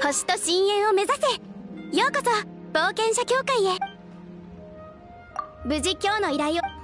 星と深淵を目指せ。ようこそ冒険者協会へ。無事今日の依頼を。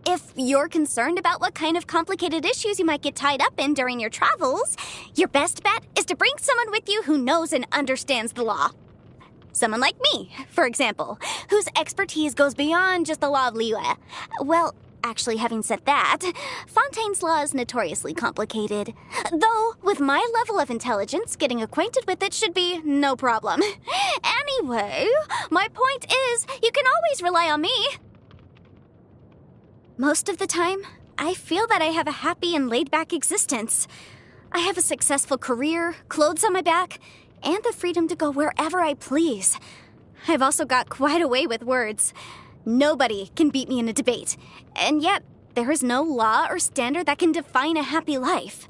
If you're concerned about what kind of complicated issues you might get tied up in during your travels, your best bet is to bring someone with you who knows and understands the law. Someone like me, for example, whose expertise goes beyond just the law of Liyue. Well, actually, having said that, Fontaine's law is notoriously complicated. Though, with my level of intelligence, getting acquainted with it should be no problem. Anyway, my point is, you can always rely on me. Most of the time, I feel that I have a happy and laid-back existence. I have a successful career, clothes on my back, and the freedom to go wherever I please. I've also got quite a way with words. Nobody can beat me in a debate, and yet there is no law or standard that can define a happy life.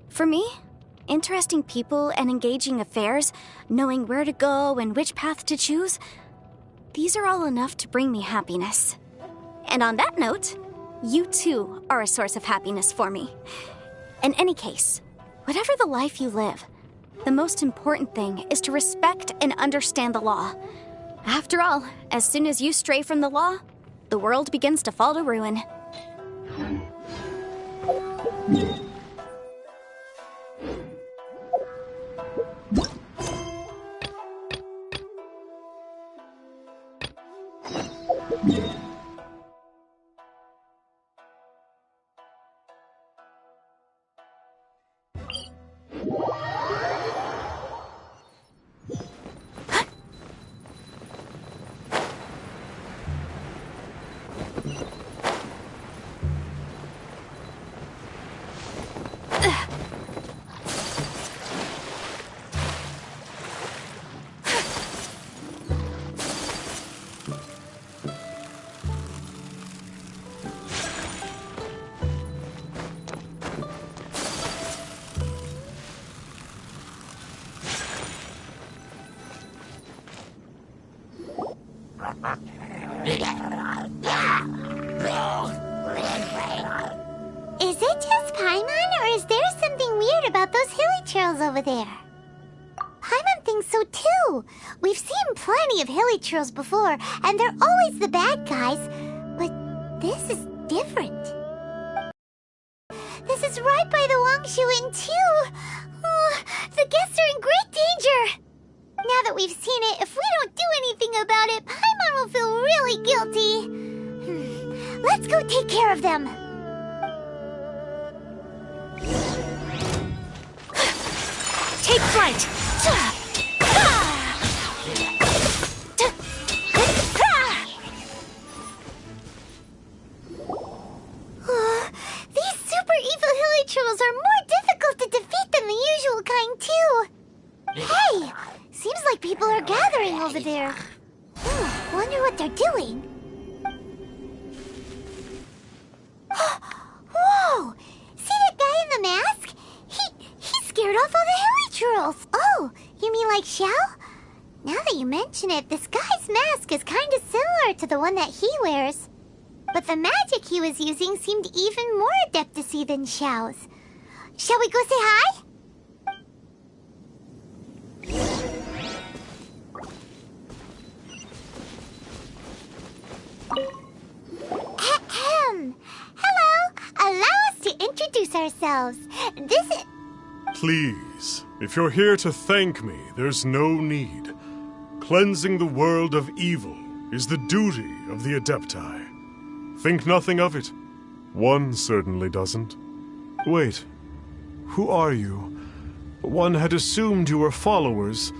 For me, interesting people and engaging affairs, knowing where to go and which path to choose, these are all enough to bring me happiness. And on that note, you too are a source of happiness for me. In any case, whatever the life you live, the most important thing is to respect and understand the law. After all, as soon as you stray from the law, the world begins to fall to ruin. Is it just Paimon, or is there something weird about those hilly trails over there? Paimon thinks so too. We've seen plenty of hilly trails before, and they're always the bad guys. But this is different. This is right by the Wangshu Inn too. Oh, the guests are in great danger. Now that we've seen it, if we don't do anything about it, Paimon will feel really guilty. Let's go take care of them. Take flight! These super evil hilichurls are more difficult to defeat than the usual kind, too. Hey! Seems like people are gathering over there. Wonder what they're doing. Whoa! See that guy in the mask? He scared off all the hilichurls. Oh, you mean like Xiao? Now that you mention it, this guy's mask is kind of similar to the one that he wears. But the magic he was using seemed even more adeptus-y than Xiao's. Shall we go say hi? Ahem. Hello. Allow us to introduce ourselves. This is... Please, if you're here to thank me, there's no need. Cleansing the world of evil is the duty of the Adepti. Think nothing of it. One certainly doesn't. Wait, who are you? One had assumed you were followers,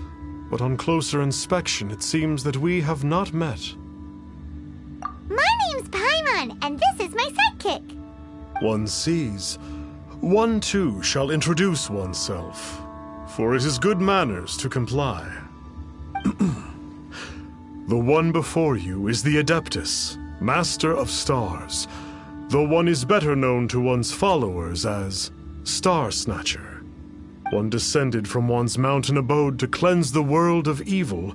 but on closer inspection it seems that we have not met. My name's Paimon, and this is my sidekick. One sees. One too shall introduce oneself, for it is good manners to comply. The one before you is the Adeptus, Master of Stars, though one is better known to one's followers as Star Snatcher. One descended from one's mountain abode to cleanse the world of evil,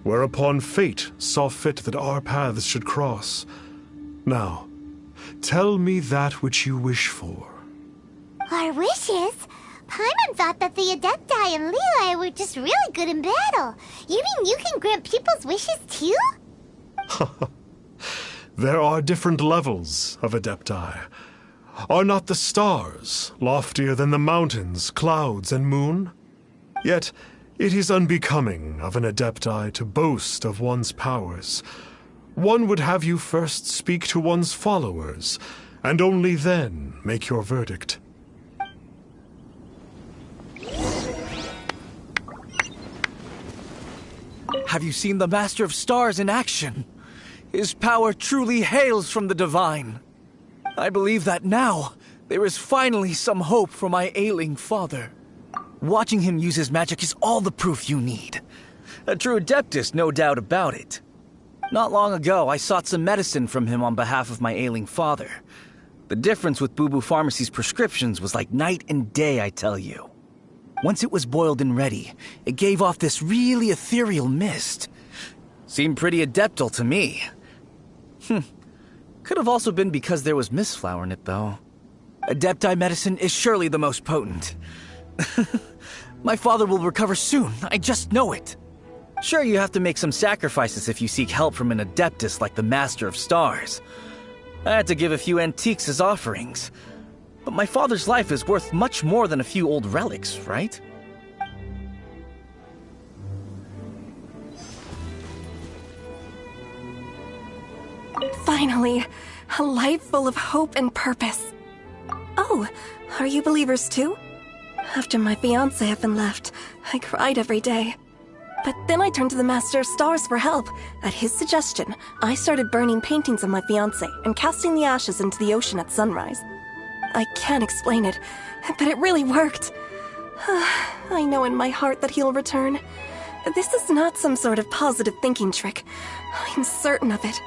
whereupon fate saw fit that our paths should cross. Now, tell me that which you wish for. Our wishes? Paimon thought that the Adepti and Leeli were just really good in battle. You mean you can grant people's wishes too? There are different levels of Adepti. Are not the stars loftier than the mountains, clouds, and moon? Yet it is unbecoming of an Adepti to boast of one's powers. One would have you first speak to one's followers, and only then make your verdict. Have you seen the Master of Stars in action? His power truly hails from the divine. I believe that now there is finally some hope for my ailing father. Watching him use his magic is all the proof you need. A true adeptus, no doubt about it. Not long ago, I sought some medicine from him on behalf of my ailing father. The difference with Boo Boo Pharmacy's prescriptions was like night and day, I tell you. Once it was boiled and ready, it gave off this really ethereal mist. Seemed pretty adeptal to me. Could have also been because there was mistflower in it, though. Adepti medicine is surely the most potent. My father will recover soon, I just know it. Sure, you have to make some sacrifices if you seek help from an adeptus like the Master of Stars. I had to give a few antiques as offerings. But my father's life is worth much more than a few old relics, right? Finally, a life full of hope and purpose. Oh, are you believers too? After my fiancé had been left, I cried every day. But then I turned to the Master of Stars for help. At his suggestion, I started burning paintings of my fiancé and casting the ashes into the ocean at sunrise. I can't explain it, but it really worked. I know in my heart that he'll return. This is not some sort of positive thinking trick. I'm certain of it.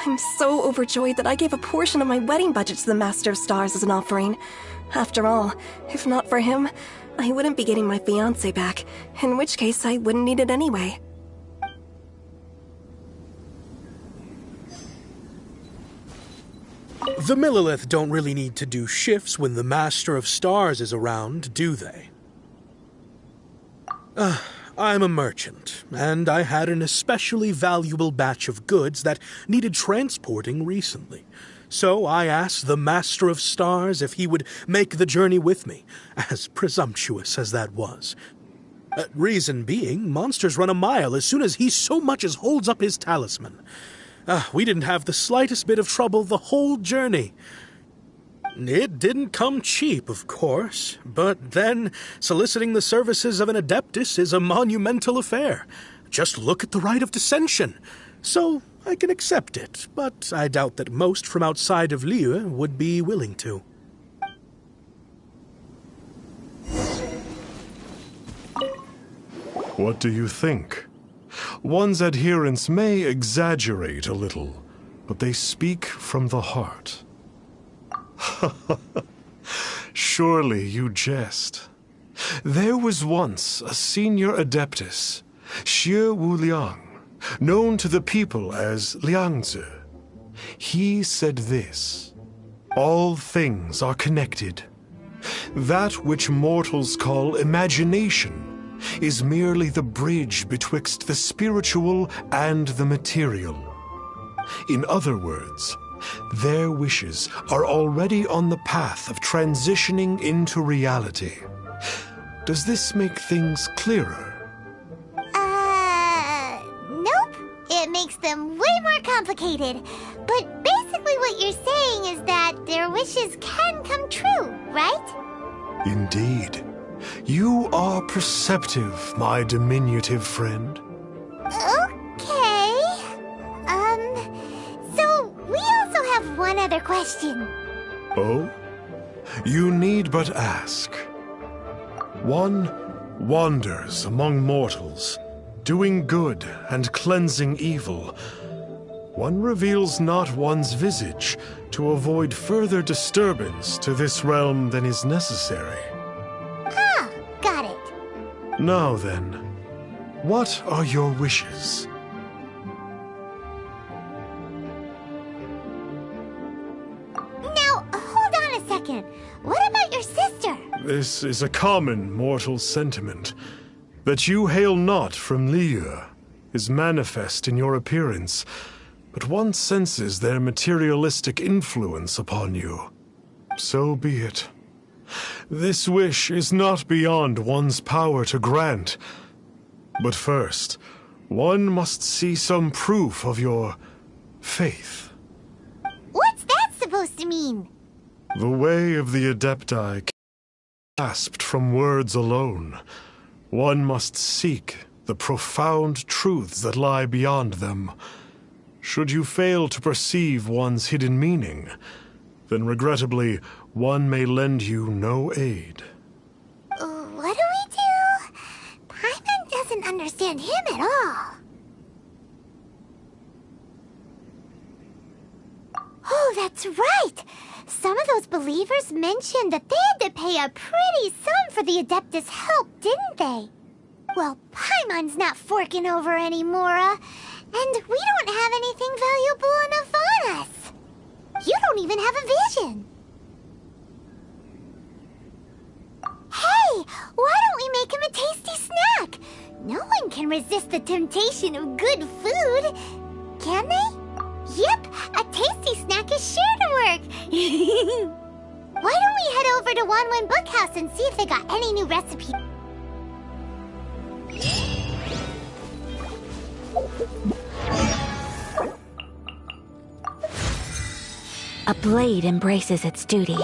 I'm so overjoyed that I gave a portion of my wedding budget to the Master of Stars as an offering. After all, if not for him, I wouldn't be getting my fiancé back, in which case I wouldn't need it anyway. The Millilith don't really need to do shifts when the Master of Stars is around, do they? I'm a merchant, and I had an especially valuable batch of goods that needed transporting recently. So I asked the Master of Stars if he would make the journey with me, as presumptuous as that was. Reason being, monsters run a mile as soon as he so much as holds up his talisman. We didn't have the slightest bit of trouble the whole journey. It didn't come cheap, of course, but then soliciting the services of an Adeptus is a monumental affair. Just look at the rite of dissension. So I can accept it, but I doubt that most from outside of Liyue would be willing to. What do you think? One's adherents may exaggerate a little, but they speak from the heart. Surely you jest. There was once a senior Adeptus, Xie Wuliang, known to the people as Liangzi. He said this: all things are connected. That which mortals call imagination is merely the bridge betwixt the spiritual and the material. In other words, their wishes are already on the path of transitioning into reality. Does this make things clearer? Nope. It makes them way more complicated. But basically what you're saying is that their wishes can come true, right? Indeed. You are perceptive, my diminutive friend. Okay. So we also have one other question. Oh? You need but ask. One wanders among mortals, doing good and cleansing evil. One reveals not one's visage to avoid further disturbance to this realm than is necessary. Ah, got it. Now then, what are your wishes? Now, hold on a second. What about your sister? This is a common mortal sentiment. That you hail not from Liyue is manifest in your appearance, but one senses their materialistic influence upon you. So be it. This wish is not beyond one's power to grant. But first, one must see some proof of your faith. What's that supposed to mean? The way of the Adepti can't be grasped from words alone. One must seek the profound truths that lie beyond them. Should you fail to perceive one's hidden meaning, then regrettably, one may lend you no aid. What do we do? Paimon doesn't understand him at all. Oh, that's right! Some of those believers mentioned that they had to pay a pretty sum for the Adeptus' help, didn't they? Well, Paimon's not forking over anymore, and we don't have anything valuable enough on us. You don't even have a vision. Hey, why don't we make him a tasty snack? No one can resist the temptation of good food, can they? Yep, a tasty snack is sure to work. Why don't we head over to Wanwen Bookhouse and see if they got any new recipes? A blade embraces its duty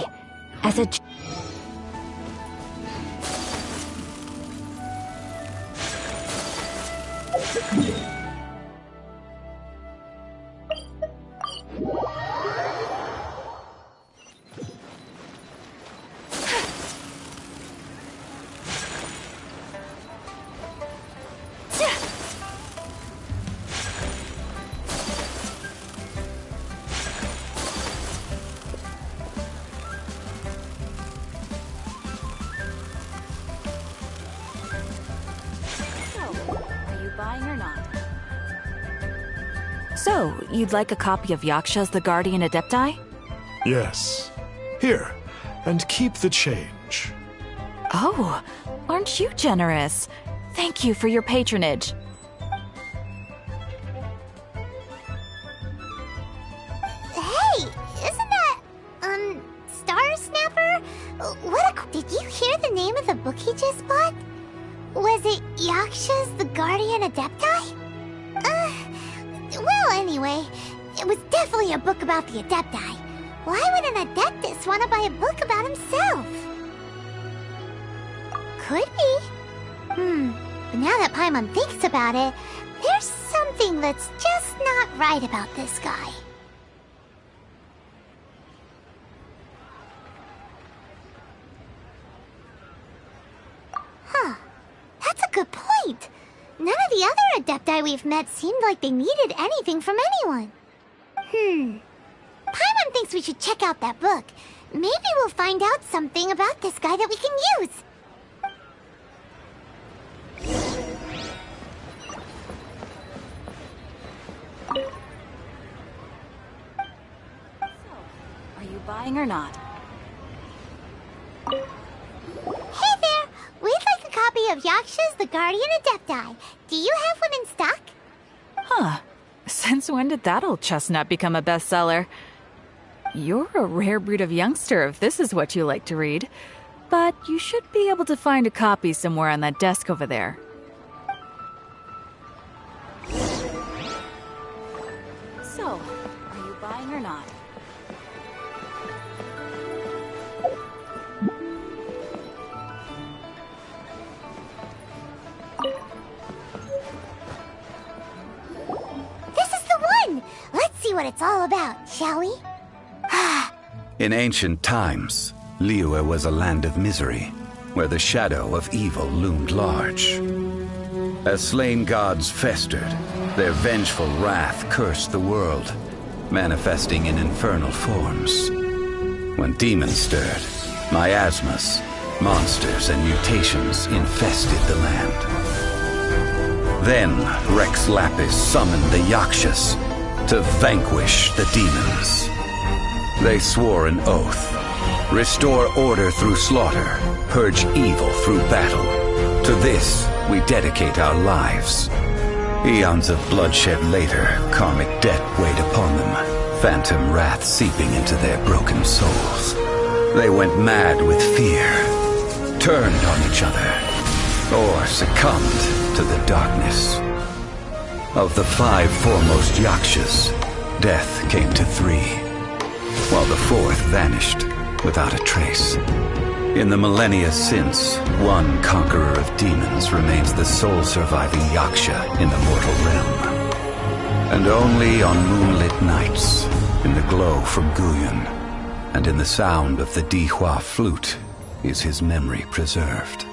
as a So, you'd like a copy of Yaksha's The Guardian Adepti? Yes. Here, and keep the change. Oh, aren't you generous? Thank you for your patronage. Hey, isn't that, Star Snapper? Did you hear the name of the book he just bought? Was it Yaksha's The Guardian Adepti? Well, anyway, it was definitely a book about the Adepti. Why would an Adeptus want to buy a book about himself? Could be. But now that Paimon thinks about it, there's something that's just not right about this guy. Huh. That's a good point. None of the other Adepti we've met seemed like they needed anything from anyone. Paimon thinks we should check out that book. Maybe we'll find out something about this guy that we can use. Are you buying or not? Hey there! We'd like a copy of Yaksha's The Guardian Adepti. Do you have one in stock? Huh. Since when did that old chestnut become a bestseller? You're a rare breed of youngster if this is what you like to read. But you should be able to find a copy somewhere on that desk over there. So, are you buying or not? This is the one! Let's see what it's all about, shall we? In ancient times, Liyue was a land of misery, where the shadow of evil loomed large. As slain gods festered, their vengeful wrath cursed the world, manifesting in infernal forms. When demons stirred, miasmas, monsters, and mutations infested the land. Then Rex Lapis summoned the Yakshas to vanquish the demons. They swore an oath: restore order through slaughter, purge evil through battle. To this, we dedicate our lives. Eons of bloodshed later, karmic debt weighed upon them, phantom wrath seeping into their broken souls. They went mad with fear, turned on each other, or succumbed to the darkness. Of the 5 foremost Yakshas, death came to 3, while the 4th vanished without a trace. In the millennia since, one conqueror of demons remains the sole surviving Yaksha in the mortal realm. And only on moonlit nights, in the glow from Guyon, and in the sound of the Dihua flute, is his memory preserved.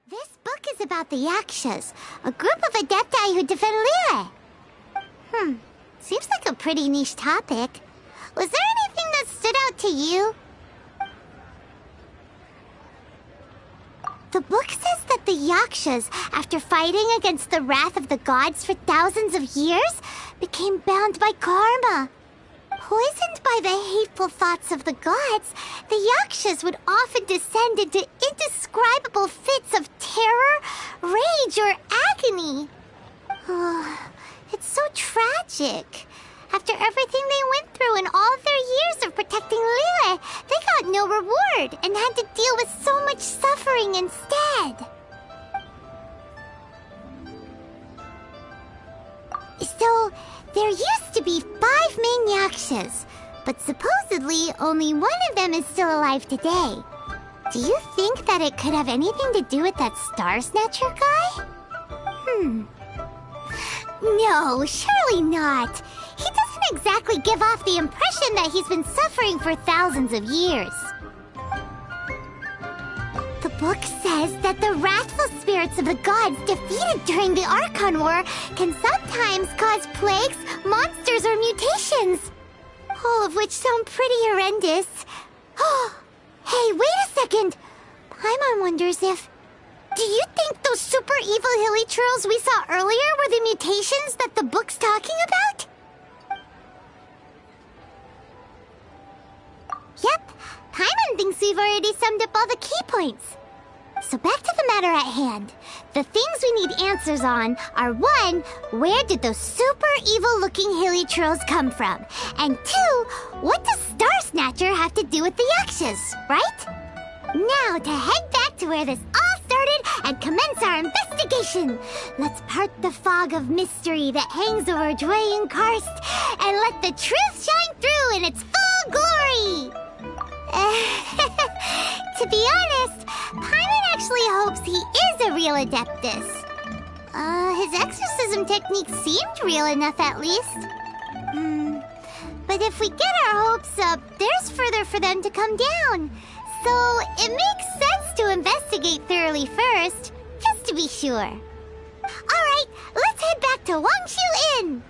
This book is about the Yakshas, a group of Adepti who defend Liyue. Seems like a pretty niche topic. Was there anything that stood out to you? The book says that the Yakshas, after fighting against the wrath of the gods for thousands of years, became bound by karma. Poisoned by the hateful thoughts of the gods, the Yakshas would often descend into indescribable fits of terror, rage, or agony. It's so tragic. After everything they went through in all their years of protecting Liyue, they got no reward and had to deal with so much suffering instead. So, there used to be 5 main Yakshas, but supposedly only one of them is still alive today. Do you think that it could have anything to do with that Star Snatcher guy? No, surely not. He doesn't exactly give off the impression that he's been suffering for thousands of years. The book says that the wrathful spirits of the gods defeated during the Archon War can sometimes cause plagues, monsters, or mutations. All of which sound pretty horrendous. Oh, hey, wait a second. Paimon wonders if... Do you think those super evil hilly churls we saw earlier were the mutations that the book's talking about? Yep, Paimon thinks we've already summed up all the key points. So back to the matter at hand. The things we need answers on are 1, where did those super evil-looking hilly trolls come from? And 2, what does Star Snatcher have to do with the Yakshas, right? Now to head back to where this all started and commence our investigation. Let's part the fog of mystery that hangs over Dwayne Karst and let the truth shine through in its full glory. To be honest, Paimon actually hopes he is a real Adeptus. His exorcism technique seemed real enough at least. But if we get our hopes up, there's further for them to come down. So it makes sense to investigate thoroughly first, just to be sure. Alright, let's head back to Wangshu Inn!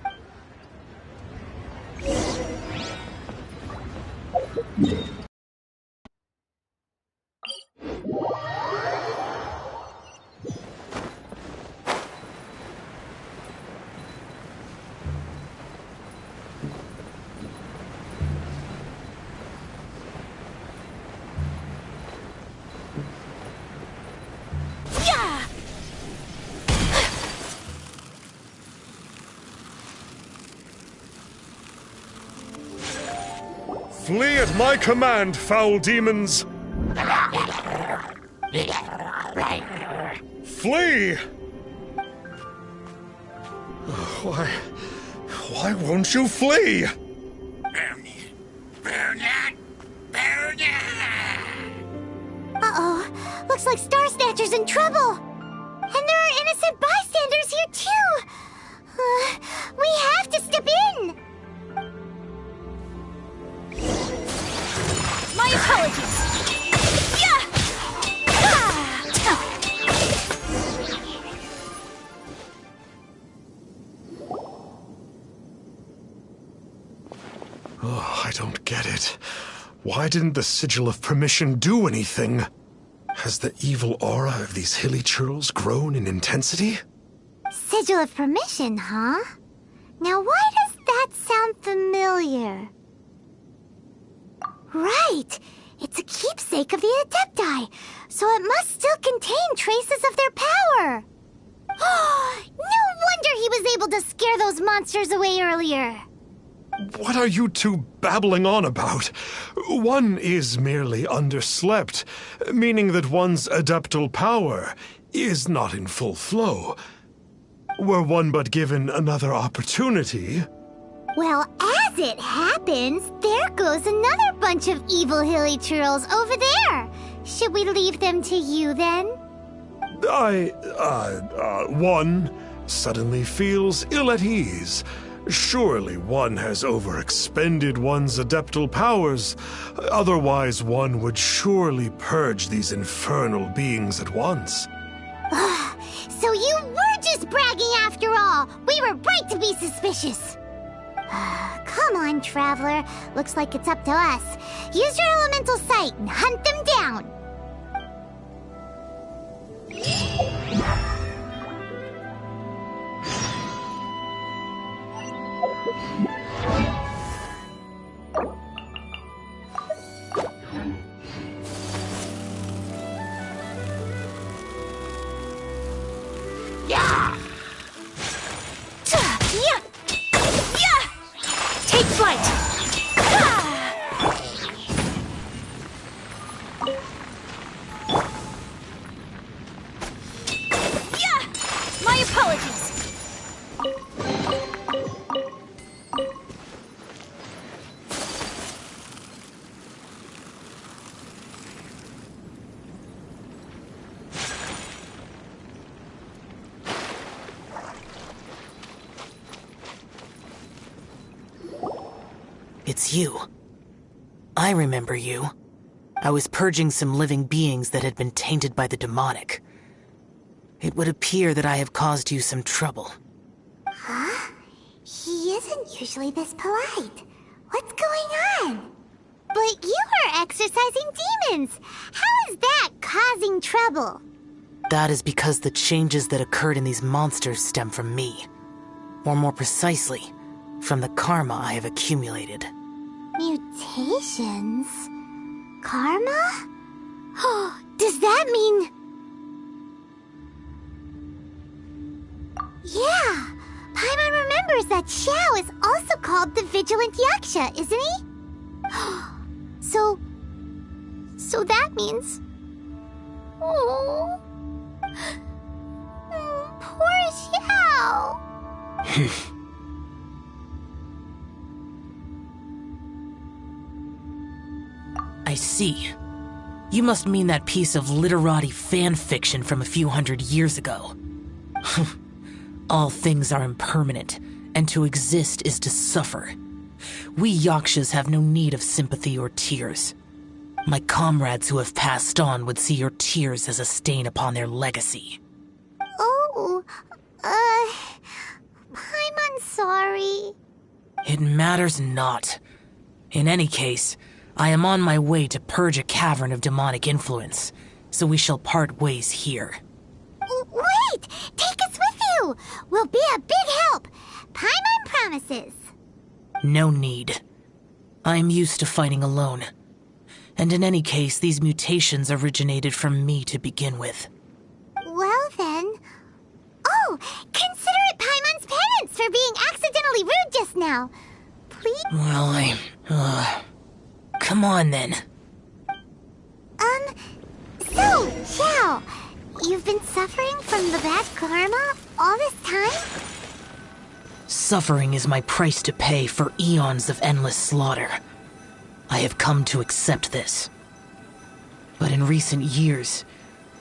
Flee at my command, foul demons! Flee! Why won't you flee? Uh-oh, looks like Star Snatcher's in trouble. And there are innocent bystanders here too. We have to step in. My apologies. Yeah! Oh, I don't get it. Why didn't the Sigil of Permission do anything? Has the evil aura of these hilly churls grown in intensity? Sigil of Permission, huh? Now why does that sound familiar? Right! It's a keepsake of the Adepti, so it must still contain traces of their power! No wonder he was able to scare those monsters away earlier! What are you two babbling on about? One is merely underslept, meaning that one's adeptal power is not in full flow. Were one but given another opportunity... Well, as it happens, there goes another bunch of evil hilly churls over there. Should we leave them to you, then? One suddenly feels ill at ease. Surely one has overexpended one's adeptal powers. Otherwise, one would surely purge these infernal beings at once. So you were just bragging after all. We were right to be suspicious. Come on, Traveler. Looks like it's up to us. Use your elemental sight and hunt them down. Take flight! My apologies! It's you. I remember you. I was purging some living beings that had been tainted by the demonic. It would appear that I have caused you some trouble. Huh? He isn't usually this polite. What's going on? But you are exorcising demons. How is that causing trouble? That is because the changes that occurred in these monsters stem from me. Or more precisely, from the karma I have accumulated. Mutations? Karma? Oh, does that mean... Yeah, Paimon remembers that Xiao is also called the Vigilant Yaksha, isn't he? So that means... Oh... Poor Xiao! I see. You must mean that piece of literati fan fiction from a few hundred years ago. All things are impermanent, and to exist is to suffer. We Yakshas have no need of sympathy or tears. My comrades who have passed on would see your tears as a stain upon their legacy. Oh, I'm sorry. It matters not. In any case, I am on my way to purge a cavern of demonic influence, so we shall part ways here. Wait! Take us with you! We'll be a big help! Paimon promises! No need. I am used to fighting alone. And in any case, these mutations originated from me to begin with. Well then... Oh! Consider it Paimon's penance for being accidentally rude just now! Please? Well, come on then. So, Xiao, you've been suffering from the bad karma all this time? Suffering is my price to pay for eons of endless slaughter. I have come to accept this. But in recent years,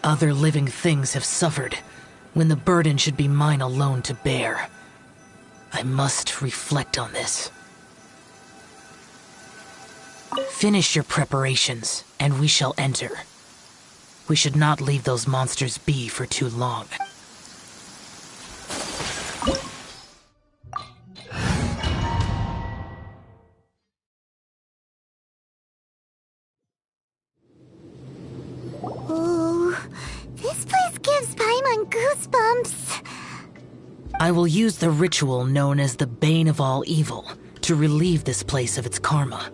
other living things have suffered, when the burden should be mine alone to bear. I must reflect on this. Finish your preparations, and we shall enter. We should not leave those monsters be for too long. Oh, this place gives Paimon goosebumps. I will use the ritual known as the Bane of All Evil to relieve this place of its karma.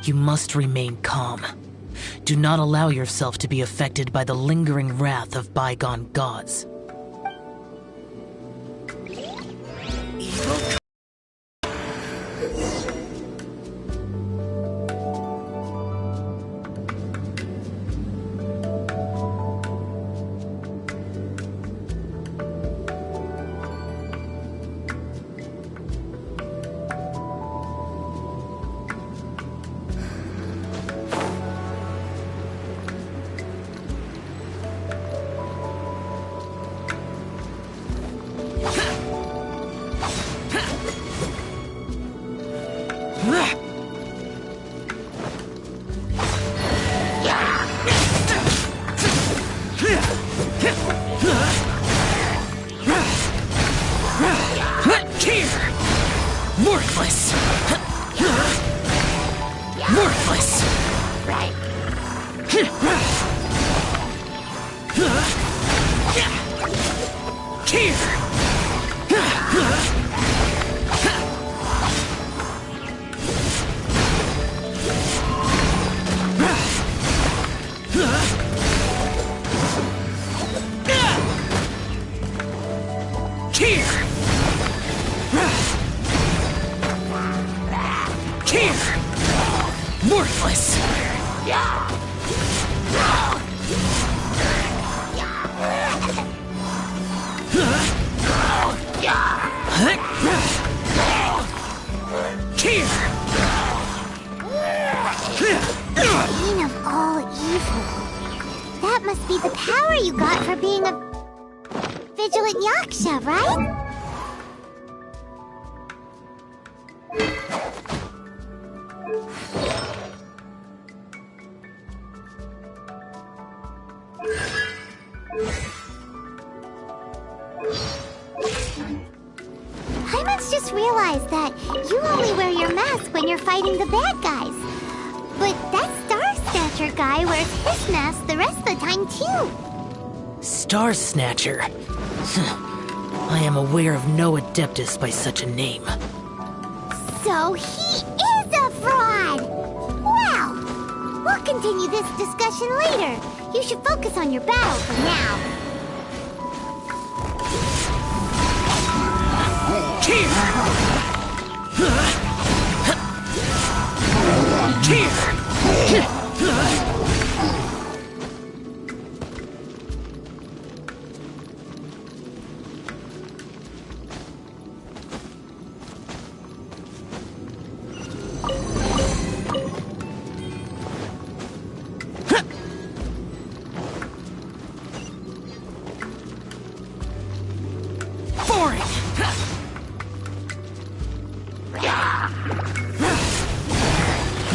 You must remain calm. Do not allow yourself to be affected by the lingering wrath of bygone gods. Worthless! Worthless! Worthless! Bane of all evil. That must be the power you got for being a Vigilant Yaksha, right? Paimon's just realized that you only wear your mask when you're fighting the bad guys. But that Star Snatcher guy wears his mask the rest of the time, too. Star Snatcher? I am aware of no Adeptus by such a name. So he is a fraud! Well, we'll continue this discussion later. You should focus on your battle for now.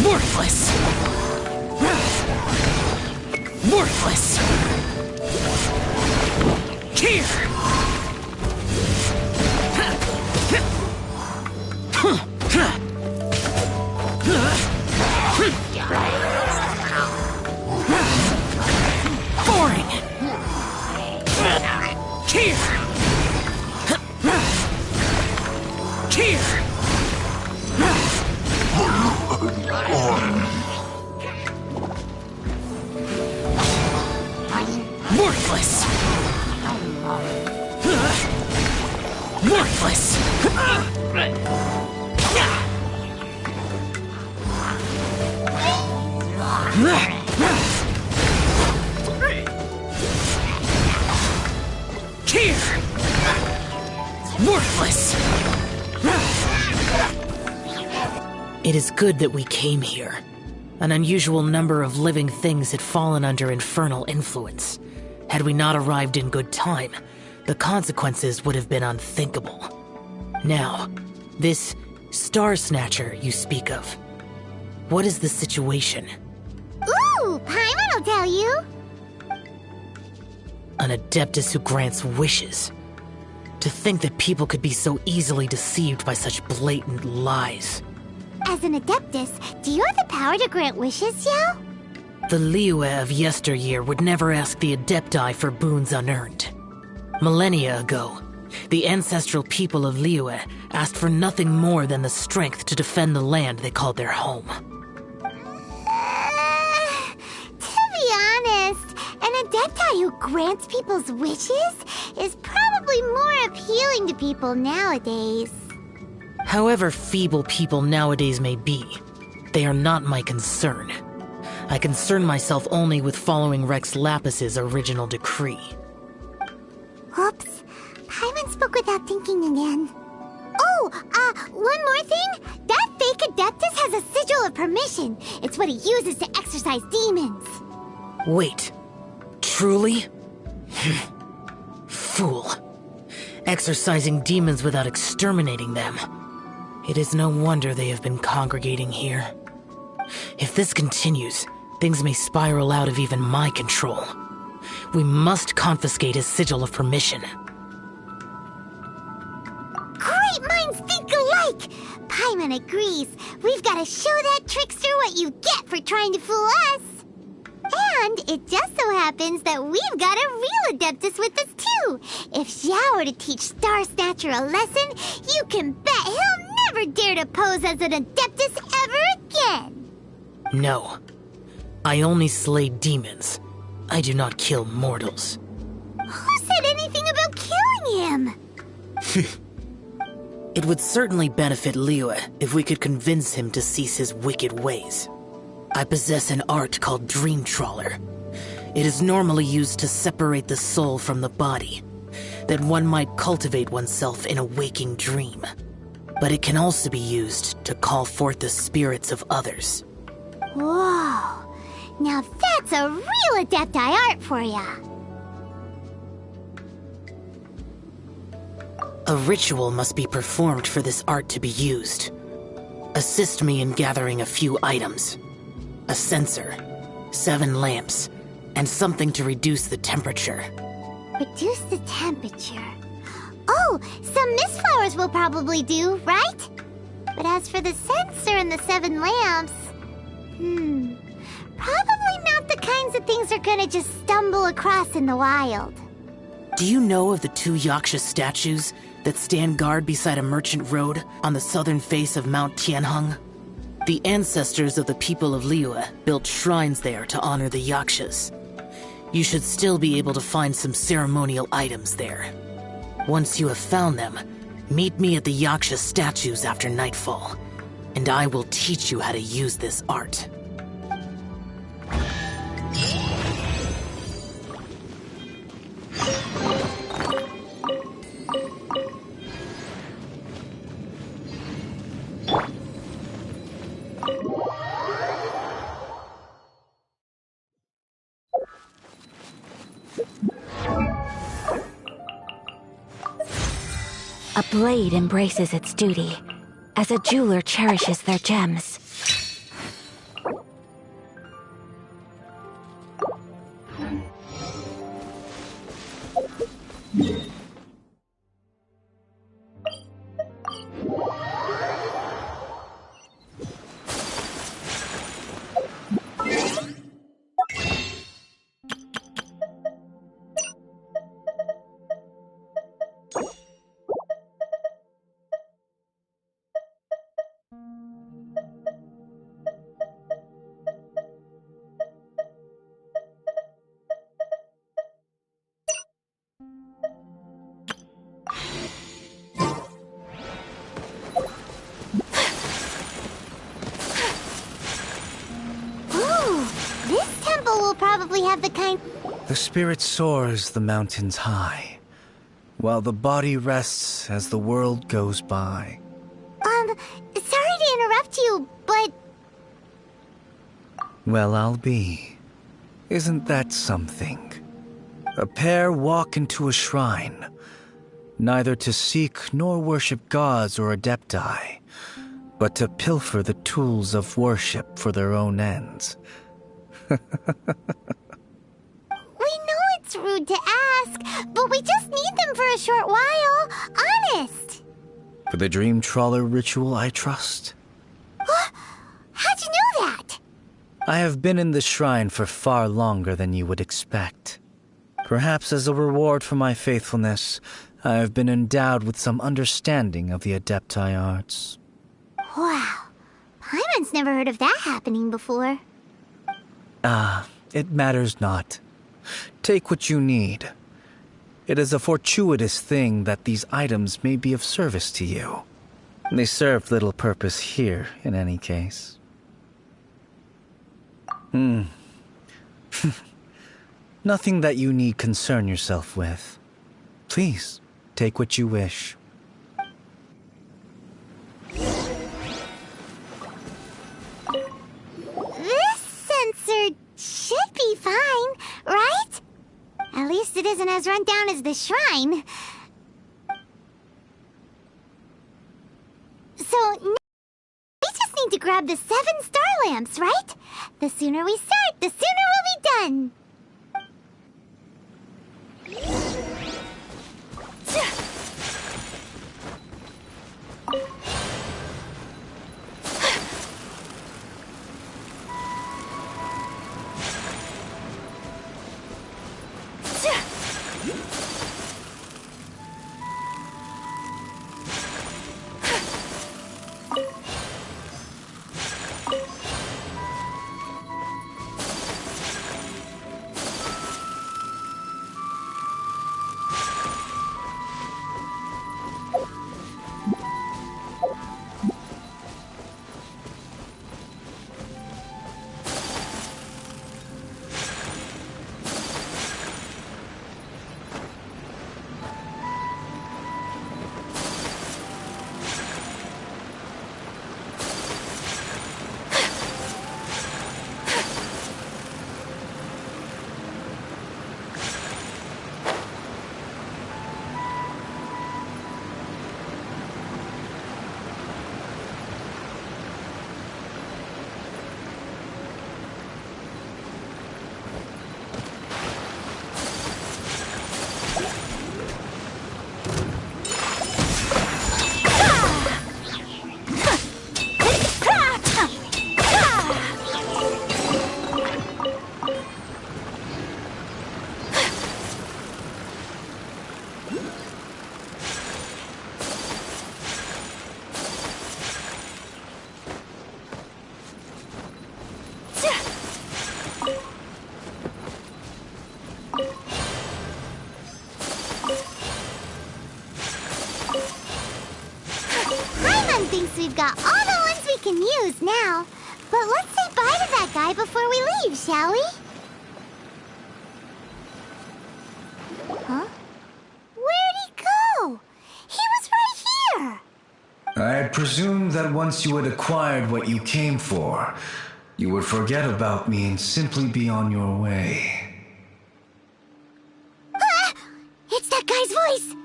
Worthless! Worthless! Here! Boring! Here! Here! Worthless! Worthless! Here! Worthless! It is good that we came here. An unusual number of living things had fallen under infernal influence. Had we not arrived in good time, the consequences would have been unthinkable. Now, this Star Snatcher you speak of, what is the situation? Ooh, Paimon will tell you. An Adeptus who grants wishes. To think that people could be so easily deceived by such blatant lies. As an Adeptus, do you have the power to grant wishes, Yao? The Liyue of yesteryear would never ask the Adepti for boons unearned. Millennia ago, the ancestral people of Liyue asked for nothing more than the strength to defend the land they called their home. To be honest, an Adepti who grants people's wishes is probably more appealing to people nowadays. However feeble people nowadays may be, they are not my concern. I concern myself only with following Rex Lapis's original decree. Oops, Paimon spoke without thinking again. Oh, one more thing. That fake Adeptus has a sigil of permission. It's what he uses to exorcise demons. Wait, truly? Fool. Exorcising demons without exterminating them. It is no wonder they have been congregating here. If this continues, things may spiral out of even my control. We must confiscate his sigil of permission. Great minds think alike! Paimon agrees. We've got to show that trickster what you get for trying to fool us. And it just so happens that we've got a real Adeptus with us too. If Xiao were to teach Star Snatcher a lesson, you can bet he'll never dare to pose as an Adeptus ever again. No. I only slay demons. I do not kill mortals. Who said anything about killing him? It would certainly benefit Liyue if we could convince him to cease his wicked ways. I possess an art called Dream Trawler. It is normally used to separate the soul from the body, that one might cultivate oneself in a waking dream. But it can also be used to call forth the spirits of others. Whoa, now that's a real Adepti art for ya. A ritual must be performed for this art to be used. Assist me in gathering a few items. A censer, 7 lamps, and something to reduce the temperature. Reduce the temperature. Oh, some mist flowers will probably do, right? But as for the censer and the 7 lamps... probably not the kinds of things they're gonna just stumble across in the wild. Do you know of the 2 Yaksha statues that stand guard beside a merchant road on the southern face of Mount Tianheng? The ancestors of the people of Liyue built shrines there to honor the Yakshas. You should still be able to find some ceremonial items there. Once you have found them, Meet me at the Yaksha statues after nightfall, and I will teach you how to use this art. A blade embraces its duty, as a jeweler cherishes their gems. Probably have the kind. The spirit soars the mountains high, while the body rests as the world goes by. Sorry to interrupt you, but... Well, I'll be. Isn't that something? A pair walk into a shrine, neither to seek nor worship gods or adepti, but to pilfer the tools of worship for their own ends. We know it's rude to ask, but we just need them for a short while. Honest. For the dream trawler ritual, I trust. How'd you know that? I have been in the shrine for far longer than you would expect. Perhaps as a reward for my faithfulness, I have been endowed with some understanding of the adepti arts. Wow. Paimon's never heard of that happening before. It matters not. Take what you need. It is a fortuitous thing that these items may be of service to you. They serve little purpose here, in any case. Nothing that you need concern yourself with. Please, take what you wish. This sensor should be fine, right? At least it isn't as run down as the shrine. So, we just need to grab the 7 star lamps, right? The sooner we start, the sooner we'll be done. But let's say bye to that guy before we leave, shall we? Huh? Where'd he go? He was right here! I had presumed that once you had acquired what you came for, you would forget about me and simply be on your way. Ah! It's that guy's voice!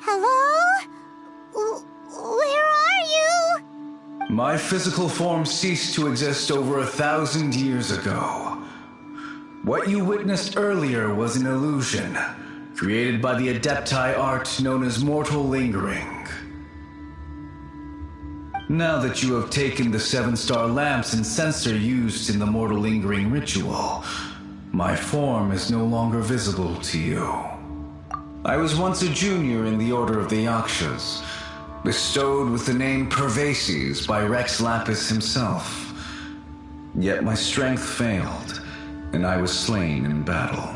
Hello? Where are you? My physical form ceased to exist over 1,000 years ago. What you witnessed earlier was an illusion, created by the Adepti art known as mortal lingering. Now that you have taken the 7-star lamps and censer used in the mortal lingering ritual, my form is no longer visible to you. I was once a junior in the Order of the Yakshas, bestowed with the name Pervases by Rex Lapis himself. Yet my strength failed, and I was slain in battle.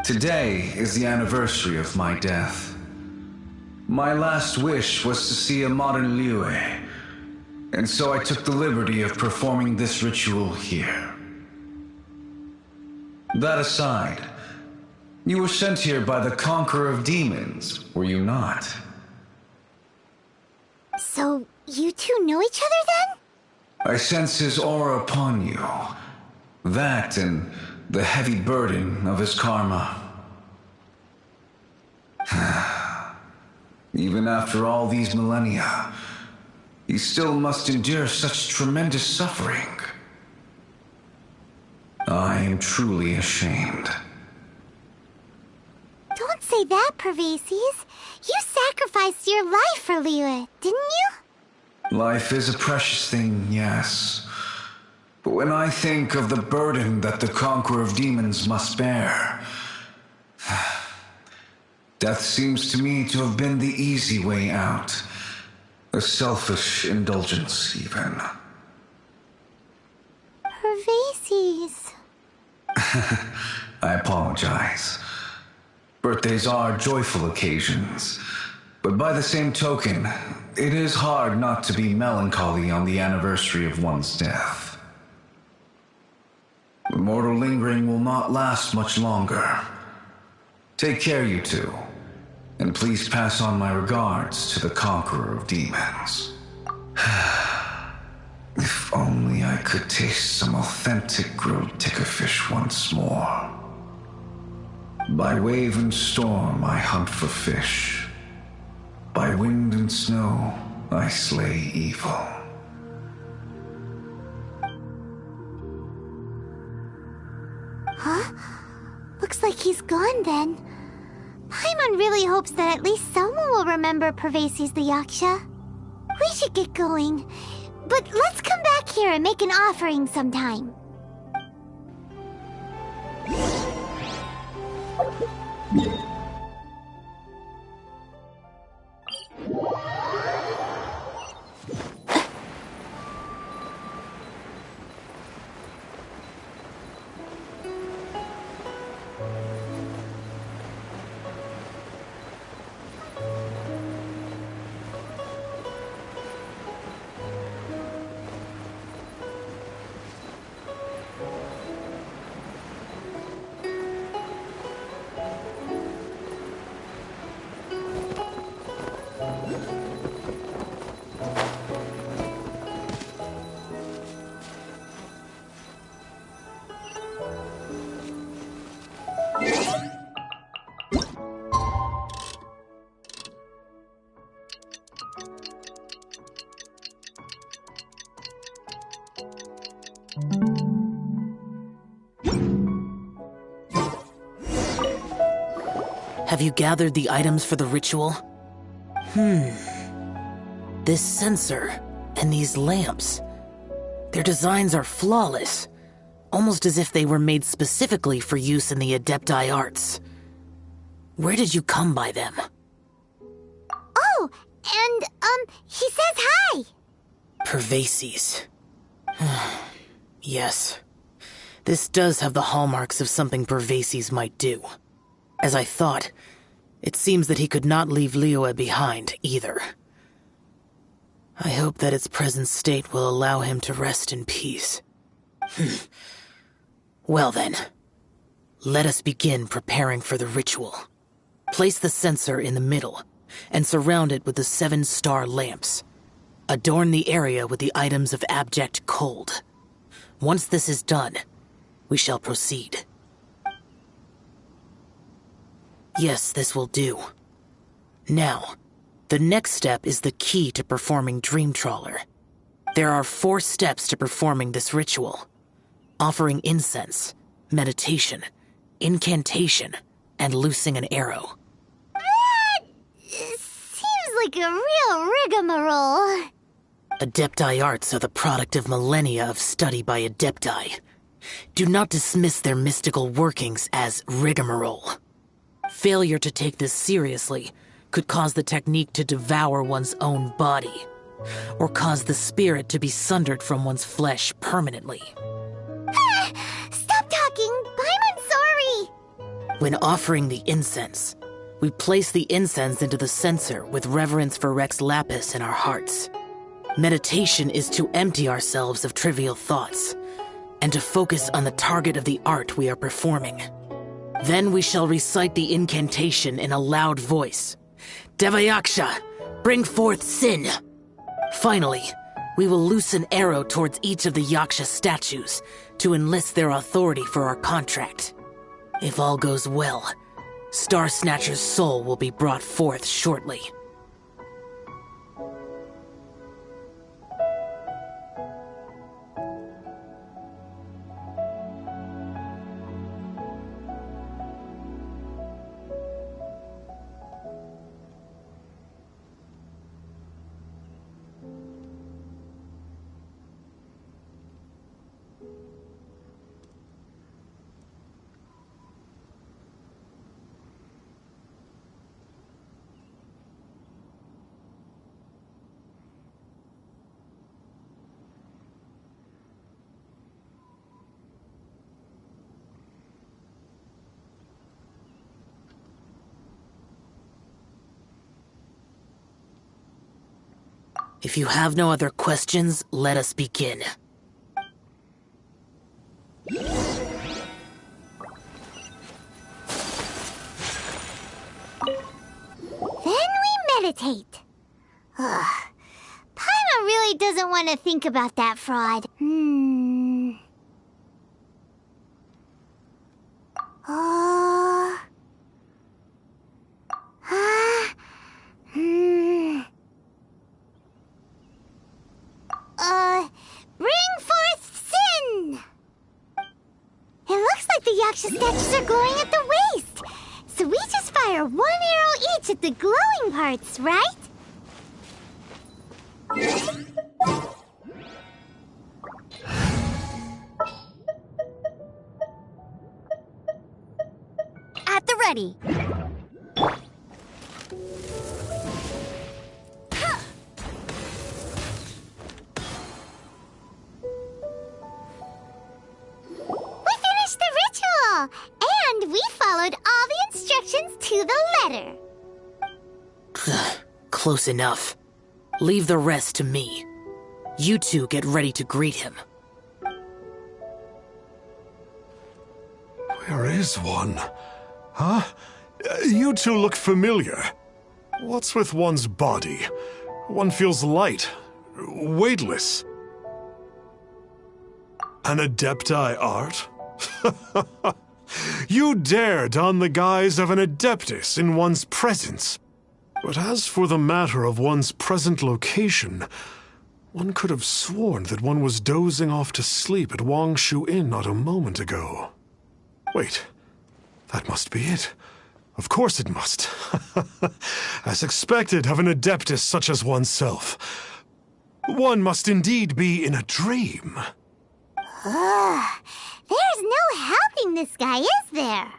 Today is the anniversary of my death. My last wish was to see a modern Liyue, and so I took the liberty of performing this ritual here. That aside, you were sent here by the Conqueror of Demons, were you not? So, you two know each other then? I sense his aura upon you. That and the heavy burden of his karma. Even after all these millennia, he still must endure such tremendous suffering. I am truly ashamed. Don't say that, Pervases. You sacrificed your life for Liyue, didn't you? Life is a precious thing, yes. But when I think of the burden that the Conqueror of Demons must bear, death seems to me to have been the easy way out. A selfish indulgence, even. Pervases. I apologize. Birthdays are joyful occasions, but by the same token, it is hard not to be melancholy on the anniversary of one's death. The mortal lingering will not last much longer. Take care, you two, and please pass on my regards to the Conqueror of Demons. If only I could taste some authentic grilled tickerfish once more. By wave and storm I hunt for fish. By wind and snow I slay evil. Huh? Looks like he's gone then. Paimon really hopes that at least someone will remember Pervases the Yaksha. We should get going, but let's come back here and make an offering sometime. Have you gathered the items for the ritual? This censer and these lamps. Their designs are flawless, almost as if they were made specifically for use in the Adepti arts. Where did you come by them? Oh, and, he says hi! Pervases. Yes. This does have the hallmarks of something Pervases might do. As I thought, it seems that he could not leave Liyue behind, either. I hope that its present state will allow him to rest in peace. Well then, let us begin preparing for the ritual. Place the censer in the middle, and surround it with the 7-star lamps. Adorn the area with the items of abject cold. Once this is done, we shall proceed. Yes, this will do. Now, the next step is the key to performing Dream Trawler. There are 4 steps to performing this ritual. Offering incense, meditation, incantation, and loosing an arrow. That seems like a real rigmarole. Adepti arts are the product of millennia of study by Adepti. Do not dismiss their mystical workings as rigmarole. Failure to take this seriously could cause the technique to devour one's own body, or cause the spirit to be sundered from one's flesh permanently. Stop talking! I'm sorry! When offering the incense, we place the incense into the censer with reverence for Rex Lapis in our hearts. Meditation is to empty ourselves of trivial thoughts, and to focus on the target of the art we are performing. Then we shall recite the incantation in a loud voice. Devayaksha, bring forth sin! Finally, we will loose an arrow towards each of the Yaksha statues to enlist their authority for our contract. If all goes well, Star Snatcher's soul will be brought forth shortly. If you have no other questions, let us begin. Then we meditate. Ugh. Paimon really doesn't want to think about that fraud. Bring forth sin! It looks like the Yaksha statues are glowing at the waist. So we just fire 1 arrow each at the glowing parts, right? At the ready. And we followed all the instructions to the letter. Close enough. Leave the rest to me. You two get ready to greet him. Where is one? Huh? You two look familiar. What's with one's body? One feels light, weightless. An Adepti art? You dare don the guise of an Adeptus in one's presence. But as for the matter of one's present location, one could have sworn that one was dozing off to sleep at Wangshu Inn not a moment ago. Wait, that must be it. Of course it must. As expected of an Adeptus such as oneself. One must indeed be in a dream. There's no helping this guy, is there?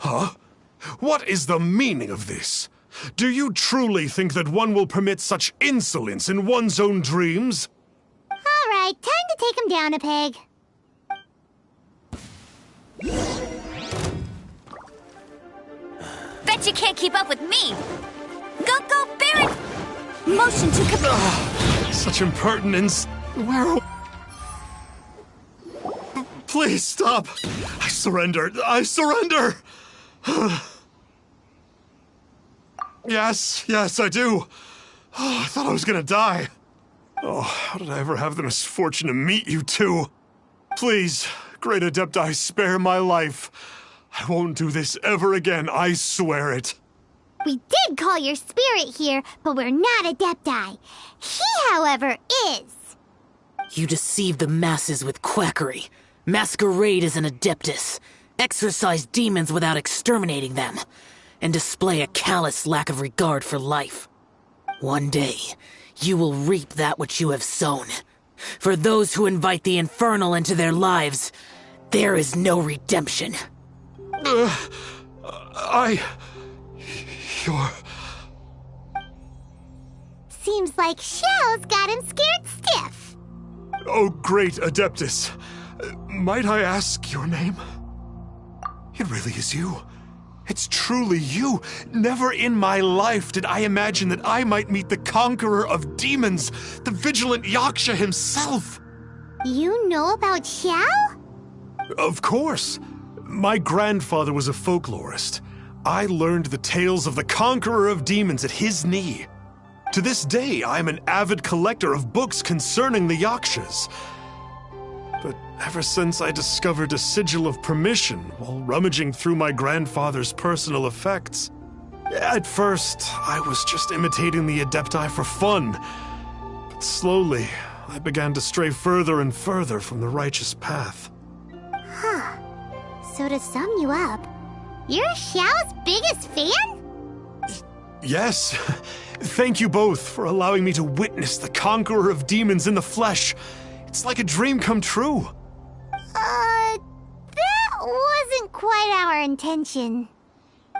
Huh? What is the meaning of this? Do you truly think that one will permit such insolence in one's own dreams? All right, time to take him down a peg. Bet you can't keep up with me! Go, Baron! Motion to Such impertinence. Where... Please stop. I surrender. I surrender. Yes, I do. Oh, I thought I was gonna die. Oh, how did I ever have the misfortune to meet you two? Please, Great Adepti, spare my life. I won't do this ever again, I swear it. We did call your spirit here, but we're not Adepti. He, however, is. You deceive the masses with quackery, masquerade as an Adeptus, exorcise demons without exterminating them, and display a callous lack of regard for life. One day, you will reap that which you have sown. For those who invite the infernal into their lives, there is no redemption. You're... Seems like Xiao's got him scared stiff. Oh, great Adeptus. Might I ask your name? It really is you. It's truly you. Never in my life did I imagine that I might meet the conqueror of demons, the vigilant Yaksha himself. You know about Xiao? Of course. My grandfather was a folklorist. I learned the tales of the conqueror of demons at his knee. To this day, I'm an avid collector of books concerning the Yakshas. But ever since I discovered a sigil of permission while rummaging through my grandfather's personal effects, at first, I was just imitating the Adepti for fun. But slowly, I began to stray further and further from the righteous path. Huh. So to sum you up, you're Xiao's biggest fan? Yes. Thank you both for allowing me to witness the conqueror of demons in the flesh. It's like a dream come true. That wasn't quite our intention.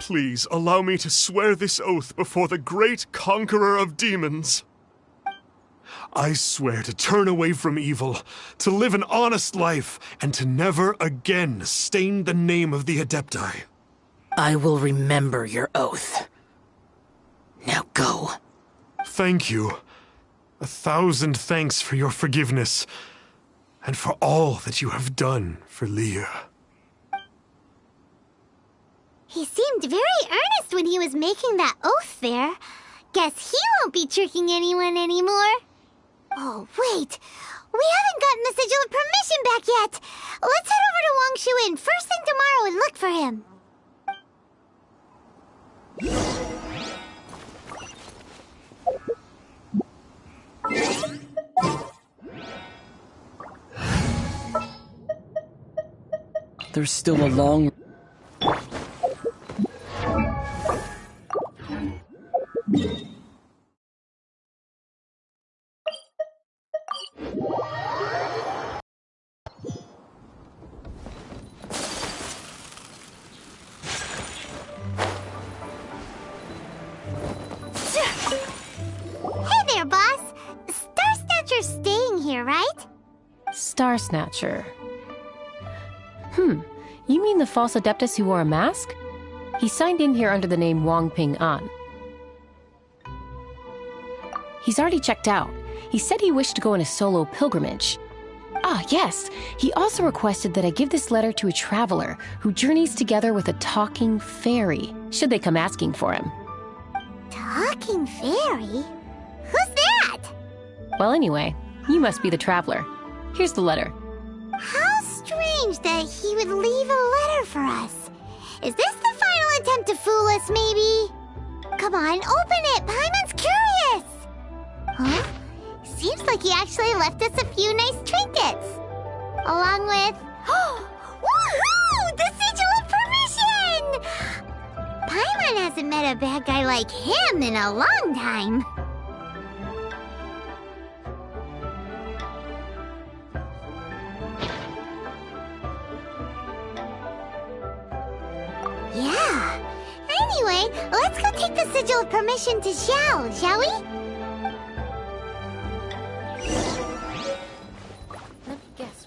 Please allow me to swear this oath before the great conqueror of demons. I swear to turn away from evil, to live an honest life, and to never again stain the name of the Adepti. I will remember your oath. Now go. Thank you. 1,000 thanks for your forgiveness, and for all that you have done for Leah. He seemed very earnest when he was making that oath there. Guess he won't be tricking anyone anymore. Oh, wait. We haven't gotten the sigil of permission back yet. Let's head over to Wangshu Inn first thing tomorrow and look for him. There's still a long... Hey there, boss. Star Snatcher's staying here, right? Star Snatcher. You mean the false Adeptus who wore a mask? He signed in here under the name Wang Ping An. He's already checked out. He said he wished to go on a solo pilgrimage. Ah, yes. He also requested that I give this letter to a traveler who journeys together with a talking fairy, should they come asking for him. Talking fairy? Who's that? Well, anyway, you must be the traveler. Here's the letter. How strange that he would leave a letter for us. Is this the final attempt to fool us, maybe? Come on, open it! Paimon's curious! Huh? Seems like he actually left us a few nice trinkets. Along with... Woohoo! The sigil of permission! Paimon hasn't met a bad guy like him in a long time. Yeah. Anyway, let's go take the sigil of permission to Xiao, shall we? Let me guess.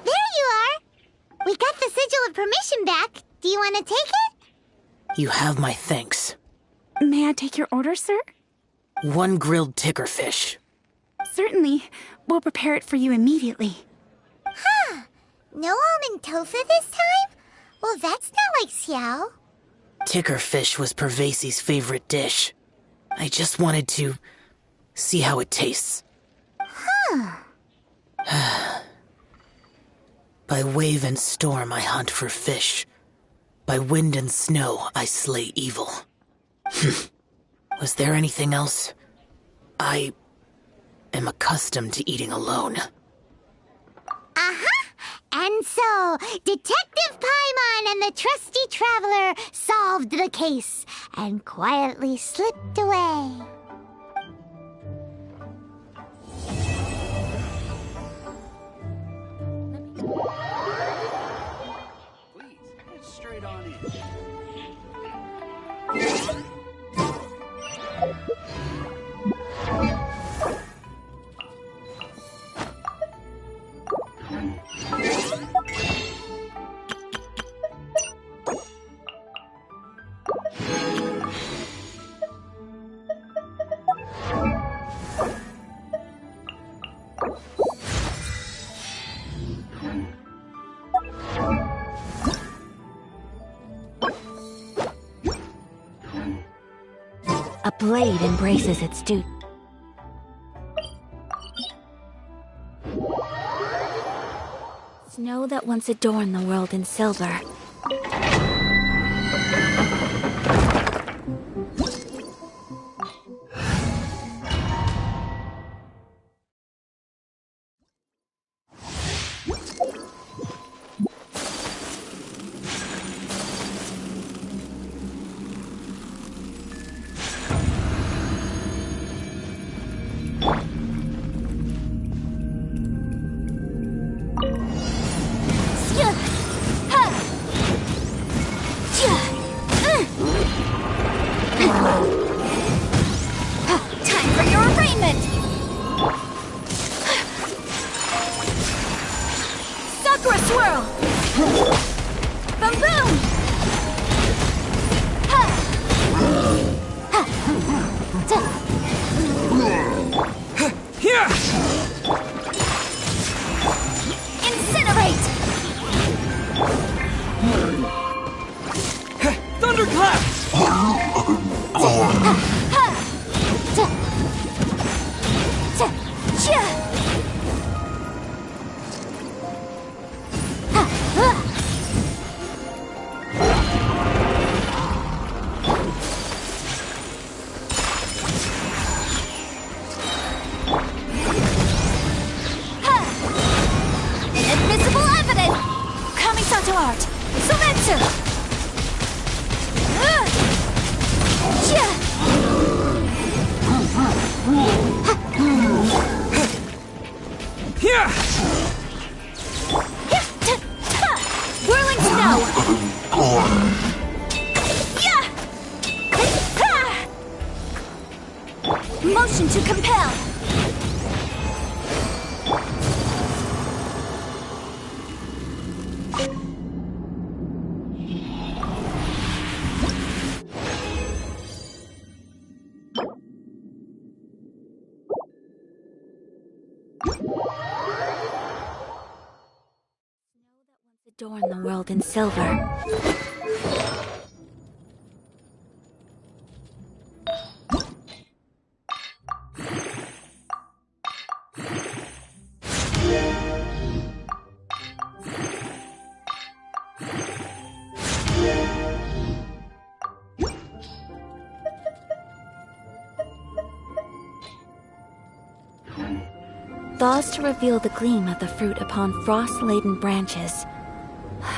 There you are! We got the sigil of permission back. Do you want to take it? You have my thanks. May I take your order, sir? 1 grilled ticker fish. Certainly. We'll prepare it for you immediately. Huh. No almond tofu this time? Well, that's not like Xiao. Ticker fish was Pervasi's favorite dish. I just wanted to see how it tastes. By wave and storm I hunt for fish. By wind and snow I slay evil. Was there anything else? I am accustomed to eating alone. Uh-huh. And so, Detective Paimon and the trusty traveler solved the case and quietly slipped away. Please, head straight on in. A blade embraces its dude. Snow that once adorned the world in silver. Time for your arraignment! Sakura swirl! Boom boom! Incinerate! Thunderclap! Inadmissible evidence! Kamisato art! Sumetsu! Whirling snow! Motion to compel! Adorn the world in silver. Pause to reveal the gleam of the fruit upon frost-laden branches,